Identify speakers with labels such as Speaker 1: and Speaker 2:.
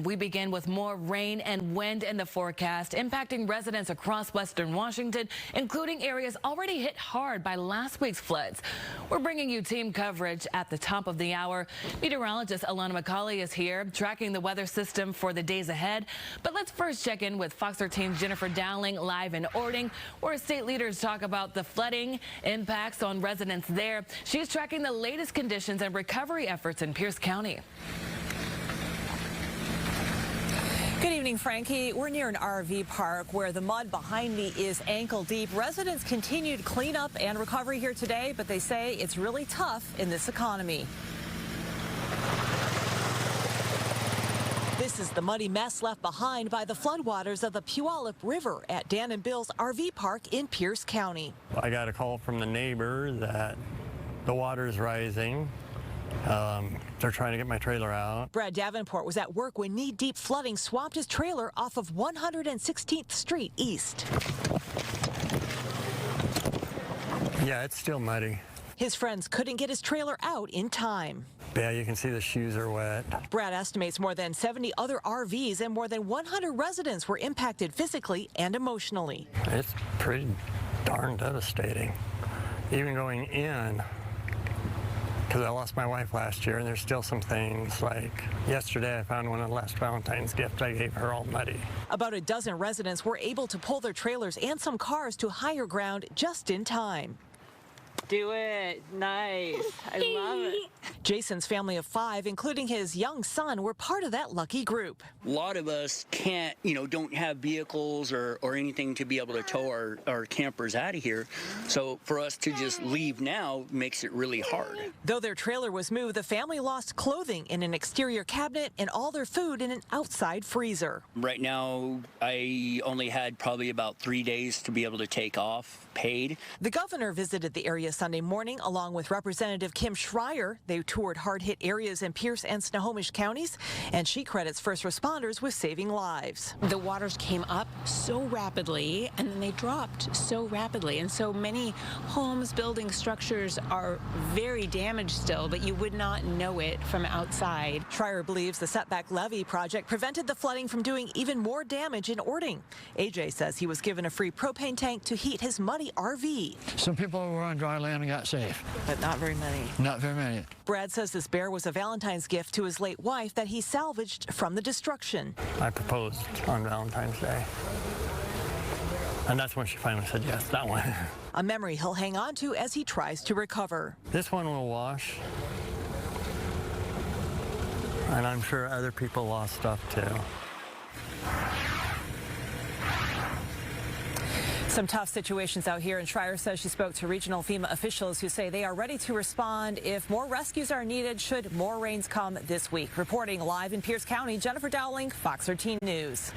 Speaker 1: And we begin with more rain and wind in the forecast, impacting residents across western Washington, including areas already hit hard by last week's floods. We're bringing you team coverage at the top of the hour. Meteorologist Alana McCauley is here, tracking the weather system for the days ahead. But let's first check in with Fox 13's Jennifer Dowling live in Orting, where state leaders talk about the flooding impacts on residents there. She's tracking the latest conditions and recovery efforts in Pierce County.
Speaker 2: Good evening, Frankie. We're near an RV park where the mud behind me is ankle deep. Residents continued cleanup and recovery here today, but they say it's really tough in this economy. This is the muddy mess left behind by the floodwaters of the Puyallup River at Dan and Bill's RV park in Pierce County.
Speaker 3: I got a call from the neighbor that the water is rising. They're trying to get my trailer out.
Speaker 2: Brad Davenport was at work when knee-deep flooding swamped his trailer off of 116th Street East.
Speaker 3: Yeah, it's still muddy.
Speaker 2: His friends couldn't get his trailer out in time.
Speaker 3: Yeah, you can see the shoes are wet.
Speaker 2: Brad estimates more than 70 other RVs and more than 100 residents were impacted physically and emotionally.
Speaker 3: It's pretty darn devastating. Even going in, because I lost my wife last year, and there's still some things like yesterday I found one of the last Valentine's gift I gave her all muddy.
Speaker 2: About a dozen residents were able to pull their trailers and some cars to higher ground just in time.
Speaker 4: Do it. Nice. I love it.
Speaker 2: Jason's family of 5, including his young son, were part of that lucky group.
Speaker 5: A lot of us can't, don't have vehicles or anything to be able to tow our campers out of here. So for us to just leave now makes it really hard.
Speaker 2: Though their trailer was moved, the family lost clothing in an exterior cabinet and all their food in an outside freezer.
Speaker 5: Right now, I only had probably about 3 days to be able to take off paid.
Speaker 2: The governor visited the area Sunday morning along with Representative Kim Schreier. They toured hard-hit areas in Pierce and Snohomish counties, and she credits first responders with saving lives.
Speaker 6: The waters came up so rapidly and then they dropped so rapidly, and so many homes, buildings, structures are very damaged still, but you would not know it from outside.
Speaker 2: Schreier believes the setback levee project prevented the flooding from doing even more damage in Orting. AJ says he was given a free propane tank to heat his muddy RV.
Speaker 7: Some people were on dry land and got safe.
Speaker 2: But not very many.
Speaker 7: Not very many.
Speaker 2: Brad says this bear was a Valentine's gift to his late wife that he salvaged from the destruction.
Speaker 3: I proposed on Valentine's Day. And that's when she finally said yes, that one.
Speaker 2: A memory he'll hang on to as he tries to recover.
Speaker 3: This one will wash. And I'm sure other people lost stuff too.
Speaker 2: Some tough situations out here, and Schreier says she spoke to regional FEMA officials who say they are ready to respond if more rescues are needed should more rains come this week. Reporting live in Pierce County, Jennifer Dowling, Fox 13 News.